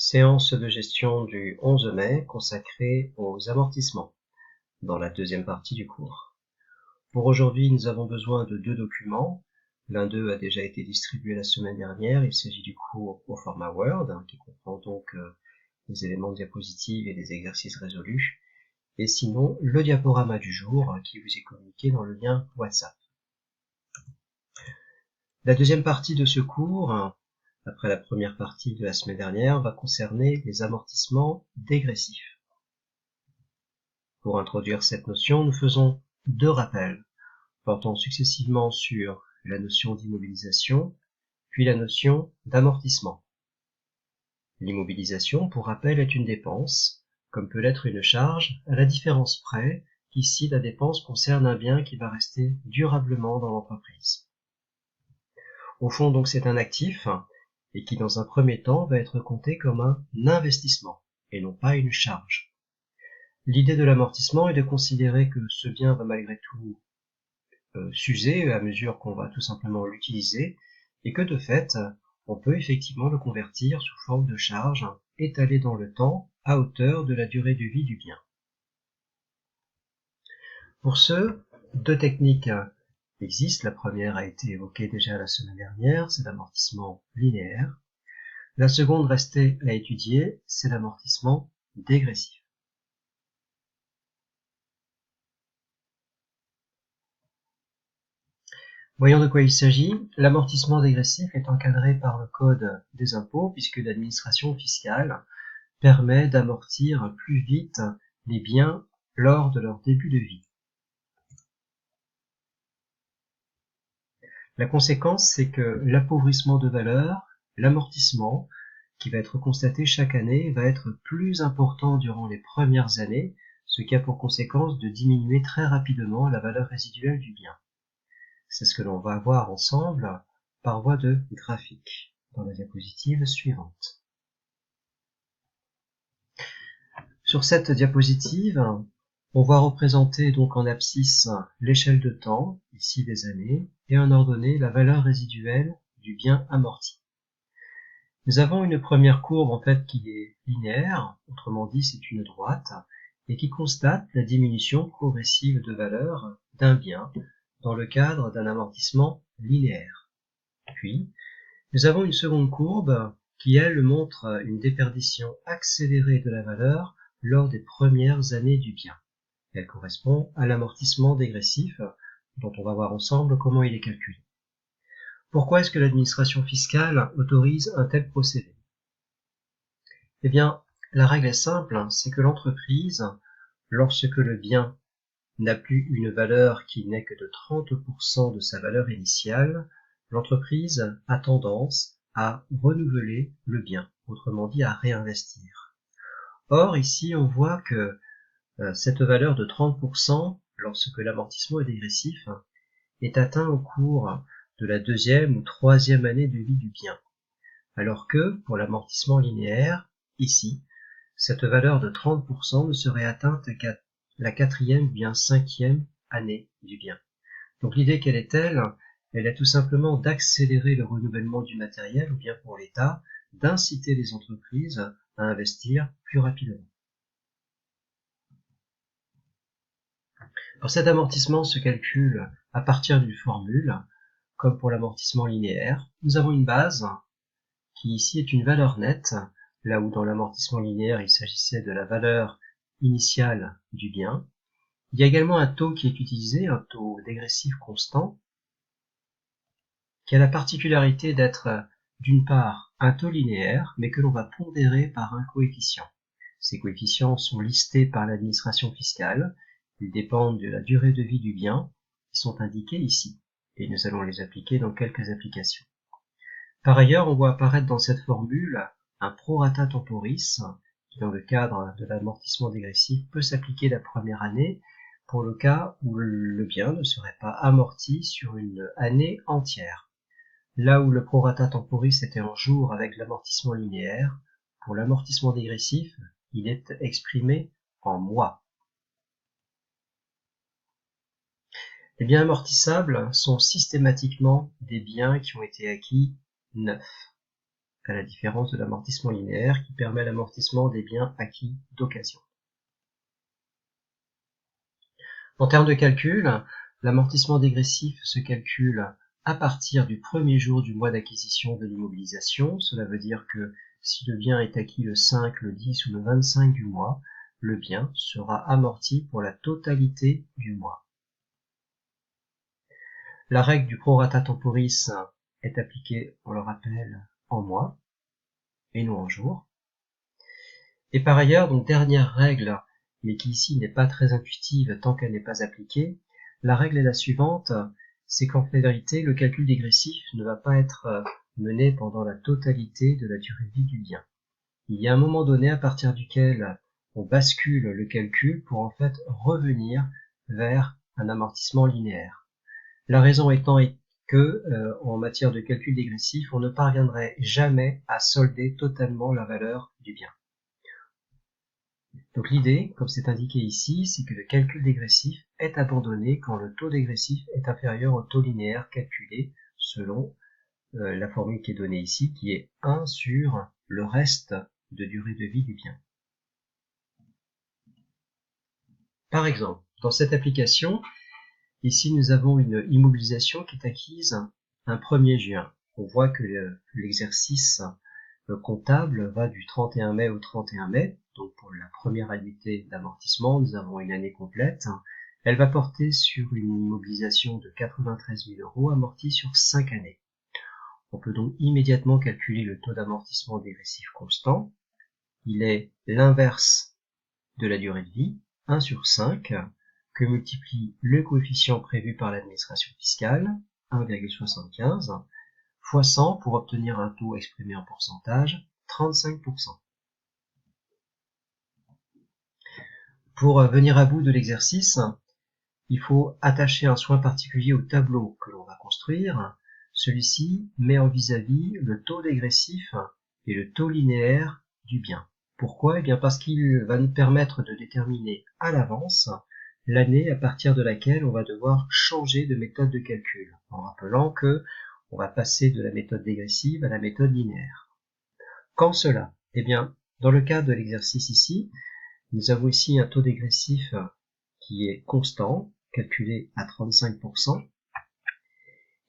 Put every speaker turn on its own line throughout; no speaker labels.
Séance de gestion du 11 mai consacrée aux amortissements, dans la deuxième partie du cours. Pour aujourd'hui, nous avons besoin de deux documents. L'un d'eux a déjà été distribué la semaine dernière. Il s'agit du cours au format Word, qui comprend donc les éléments de diapositive et des exercices résolus. Et sinon, le diaporama du jour qui vous est communiqué dans le lien WhatsApp. La deuxième partie de ce cours, après la première partie de la semaine dernière, va concerner les amortissements dégressifs. Pour introduire cette notion, nous faisons deux rappels, portant successivement sur la notion d'immobilisation, puis la notion d'amortissement. L'immobilisation, pour rappel, est une dépense, comme peut l'être une charge, à la différence près qu'ici la dépense concerne un bien qui va rester durablement dans l'entreprise. Au fond, donc, c'est un actif, et qui dans un premier temps va être compté comme un investissement, et non pas une charge. L'idée de l'amortissement est de considérer que ce bien va malgré tout s'user à mesure qu'on va tout simplement l'utiliser, et que de fait, on peut effectivement le convertir sous forme de charge étalée dans le temps à hauteur de la durée de vie du bien. Pour ce, deux techniques existent. La première a été évoquée déjà la semaine dernière, c'est l'amortissement linéaire. La seconde restait à étudier, c'est l'amortissement dégressif. Voyons de quoi il s'agit. L'amortissement dégressif est encadré par le Code des impôts puisque l'administration fiscale permet d'amortir plus vite les biens lors de leur début de vie. La conséquence, c'est que l'appauvrissement de valeur, l'amortissement, qui va être constaté chaque année, va être plus important durant les premières années, ce qui a pour conséquence de diminuer très rapidement la valeur résiduelle du bien. C'est ce que l'on va voir ensemble par voie de graphique dans la diapositive suivante. Sur cette diapositive, on voit représenter donc en abscisse l'échelle de temps, ici des années, et en ordonnée la valeur résiduelle du bien amorti. Nous avons une première courbe en fait qui est linéaire, autrement dit c'est une droite, et qui constate la diminution progressive de valeur d'un bien dans le cadre d'un amortissement linéaire. Puis, nous avons une seconde courbe qui, elle, montre une déperdition accélérée de la valeur lors des premières années du bien. Elle correspond à l'amortissement dégressif, dont on va voir ensemble comment il est calculé. Pourquoi est-ce que l'administration fiscale autorise un tel procédé? Eh bien, la règle est simple, c'est que l'entreprise, lorsque le bien n'a plus une valeur qui n'est que de 30% de sa valeur initiale, l'entreprise a tendance à renouveler le bien, autrement dit à réinvestir. Or, ici, on voit que cette valeur de 30%, lorsque l'amortissement est dégressif, est atteint au cours de la deuxième ou troisième année de vie du bien. Alors que, pour l'amortissement linéaire, ici, cette valeur de 30% ne serait atteinte qu'à la quatrième ou bien cinquième année du bien. Donc l'idée quelle est-elle? Elle est tout simplement d'accélérer le renouvellement du matériel, ou bien pour l'État, d'inciter les entreprises à investir plus rapidement. Alors cet amortissement se calcule à partir d'une formule, comme pour l'amortissement linéaire. Nous avons une base qui ici est une valeur nette, là où dans l'amortissement linéaire il s'agissait de la valeur initiale du bien. Il y a également un taux qui est utilisé, un taux dégressif constant, qui a la particularité d'être d'une part un taux linéaire, mais que l'on va pondérer par un coefficient. Ces coefficients sont listés par l'administration fiscale, ils dépendent de la durée de vie du bien, ils sont indiqués ici, et nous allons les appliquer dans quelques applications. Par ailleurs, on voit apparaître dans cette formule un prorata temporis, qui dans le cadre de l'amortissement dégressif peut s'appliquer la première année, pour le cas où le bien ne serait pas amorti sur une année entière. Là où le prorata temporis était en jours avec l'amortissement linéaire, pour l'amortissement dégressif, il est exprimé en mois. Les biens amortissables sont systématiquement des biens qui ont été acquis neufs. à la différence de l'amortissement linéaire qui permet l'amortissement des biens acquis d'occasion. En termes de calcul, l'amortissement dégressif se calcule à partir du premier jour du mois d'acquisition de l'immobilisation. Cela veut dire que si le bien est acquis le 5, le 10 ou le 25 du mois, le bien sera amorti pour la totalité du mois. La règle du prorata temporis est appliquée, on le rappelle, en mois et non en jours. Et par ailleurs, donc dernière règle, mais qui ici n'est pas très intuitive tant qu'elle n'est pas appliquée, la règle est la suivante, c'est qu'en vérité, le calcul dégressif ne va pas être mené pendant la totalité de la durée de vie du bien. Il y a un moment donné à partir duquel on bascule le calcul pour en fait revenir vers un amortissement linéaire. La raison étant que, en matière de calcul dégressif, on ne parviendrait jamais à solder totalement la valeur du bien. Donc l'idée, comme c'est indiqué ici, c'est que le calcul dégressif est abandonné quand le taux dégressif est inférieur au taux linéaire calculé selon la formule qui est donnée ici, qui est 1 sur le reste de durée de vie du bien. Par exemple, dans cette application, ici nous avons une immobilisation qui est acquise un 1er juin. On voit que l'exercice comptable va du 31 mai au 31 mai. Donc pour la première annuité d'amortissement, nous avons une année complète. Elle va porter sur une immobilisation de 93 000 € amortie sur 5 années. On peut donc immédiatement calculer le taux d'amortissement dégressif constant. Il est l'inverse de la durée de vie, 1 sur 5, que multiplie le coefficient prévu par l'administration fiscale, 1,75, fois 100 pour obtenir un taux exprimé en pourcentage, 35%. Pour venir à bout de l'exercice, il faut attacher un soin particulier au tableau que l'on va construire. Celui-ci met en vis-à-vis le taux dégressif et le taux linéaire du bien. Pourquoi ? Eh bien parce qu'il va nous permettre de déterminer à l'avance l'année à partir de laquelle on va devoir changer de méthode de calcul, en rappelant que on va passer de la méthode dégressive à la méthode linéaire. Quand cela ? Eh bien, dans le cas de l'exercice ici, nous avons ici un taux dégressif qui est constant, calculé à 35%,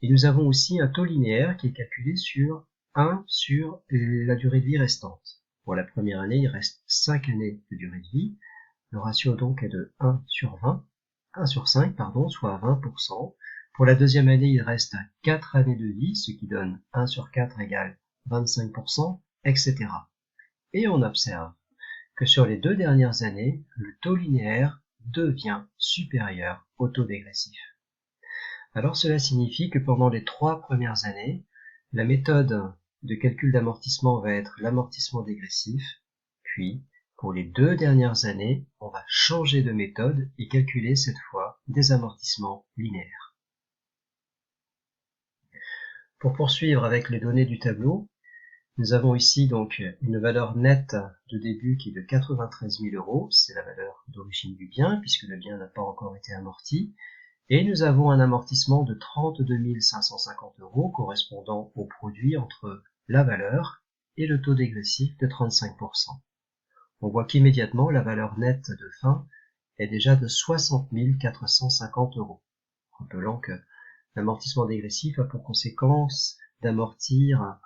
et nous avons aussi un taux linéaire qui est calculé sur 1 sur la durée de vie restante. Pour la première année, il reste 5 années de durée de vie. Le ratio donc est de 1 sur 5, soit 20%. Pour la deuxième année, il reste 4 années de vie, ce qui donne 1 sur 4 égale 25%, etc. Et on observe que sur les 2 dernières années, le taux linéaire devient supérieur au taux dégressif. Alors cela signifie que pendant les 3 premières années, la méthode de calcul d'amortissement va être l'amortissement dégressif, puis pour les 2 dernières années, on va changer de méthode et calculer cette fois des amortissements linéaires. Pour poursuivre avec les données du tableau, nous avons ici donc une valeur nette de début qui est de 93 000 €, c'est la valeur d'origine du bien puisque le bien n'a pas encore été amorti, et nous avons un amortissement de 32 550 € correspondant au produit entre la valeur et le taux dégressif de 35%. On voit qu'immédiatement la valeur nette de fin est déjà de 60 450 €, rappelant que l'amortissement dégressif a pour conséquence d'amortir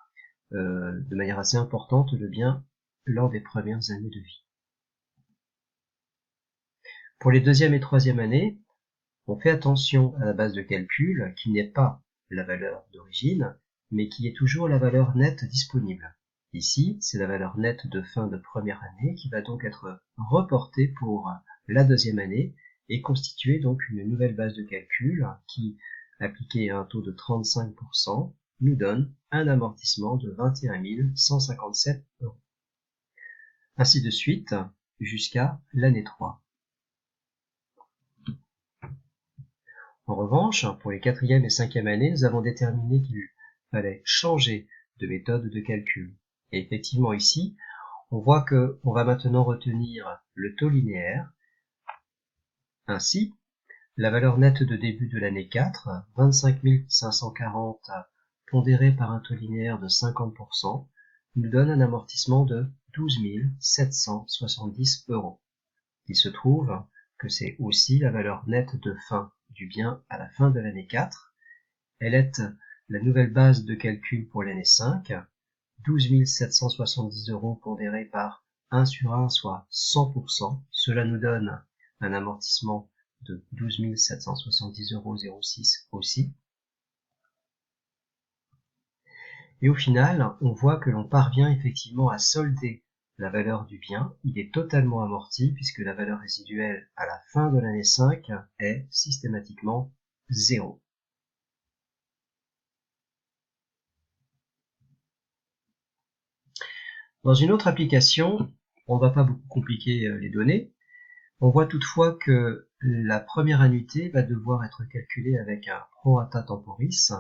de manière assez importante le bien lors des premières années de vie. Pour les deuxième et troisième années, on fait attention à la base de calcul qui n'est pas la valeur d'origine, mais qui est toujours la valeur nette disponible. Ici, c'est la valeur nette de fin de première année qui va donc être reportée pour la deuxième année et constituer donc une nouvelle base de calcul qui, appliquée à un taux de 35%, nous donne un amortissement de 21 157 €. Ainsi de suite jusqu'à l'année 3. En revanche, pour les quatrième et cinquième années, nous avons déterminé qu'il fallait changer de méthode de calcul. Et effectivement ici, on voit qu'on va maintenant retenir le taux linéaire. Ainsi, la valeur nette de début de l'année 4, 25 540 pondérée par un taux linéaire de 50%, nous donne un amortissement de 12 770 €. Il se trouve que c'est aussi la valeur nette de fin du bien à la fin de l'année 4. Elle est la nouvelle base de calcul pour l'année 5, 12 770 € pondérés par 1 sur 1, soit 100%. Cela nous donne un amortissement de 12 770,06 € aussi. Et au final, on voit que l'on parvient effectivement à solder la valeur du bien. Il est totalement amorti puisque la valeur résiduelle à la fin de l'année 5 est systématiquement 0. Dans une autre application, on ne va pas beaucoup compliquer les données. On voit toutefois que la première annuité va devoir être calculée avec un prorata temporis,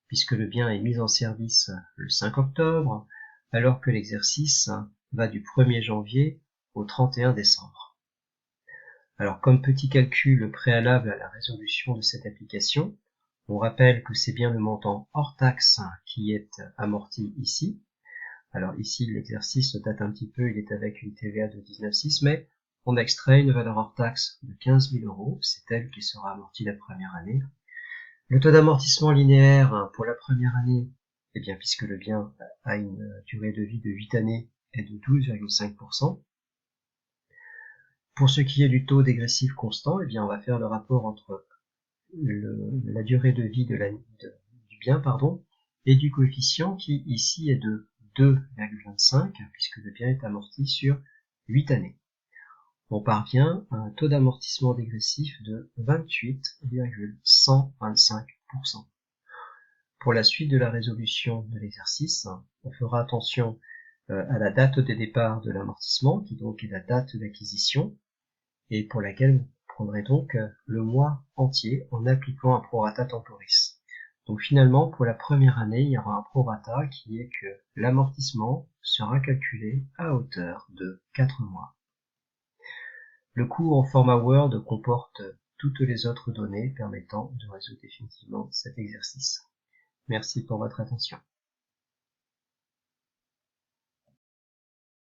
puisque le bien est mis en service le 5 octobre, alors que l'exercice va du 1er janvier au 31 décembre. Alors, comme petit calcul préalable à la résolution de cette application, on rappelle que c'est bien le montant hors taxe qui est amorti ici. Alors ici, l'exercice date un petit peu, il est avec une TVA de 19,6, mais on extrait une valeur hors taxe de 15 000 €, c'est elle qui sera amortie la première année. Le taux d'amortissement linéaire pour la première année, eh bien, puisque le bien a une durée de vie de 8 années, est de 12,5%. Pour ce qui est du taux dégressif constant, eh bien, on va faire le rapport entre la durée de vie du bien, et du coefficient qui ici est de 2,25, puisque le bien est amorti sur 8 années. On parvient à un taux d'amortissement dégressif de 28,125%. Pour la suite de la résolution de l'exercice, on fera attention à la date de départ de l'amortissement, qui donc est la date d'acquisition, et pour laquelle vous prendrez donc le mois entier en appliquant un prorata temporis. Donc finalement, pour la première année, il y aura un prorata qui est que l'amortissement sera calculé à hauteur de 4 mois. Le cours en format Word comporte toutes les autres données permettant de résoudre définitivement cet exercice. Merci pour votre attention.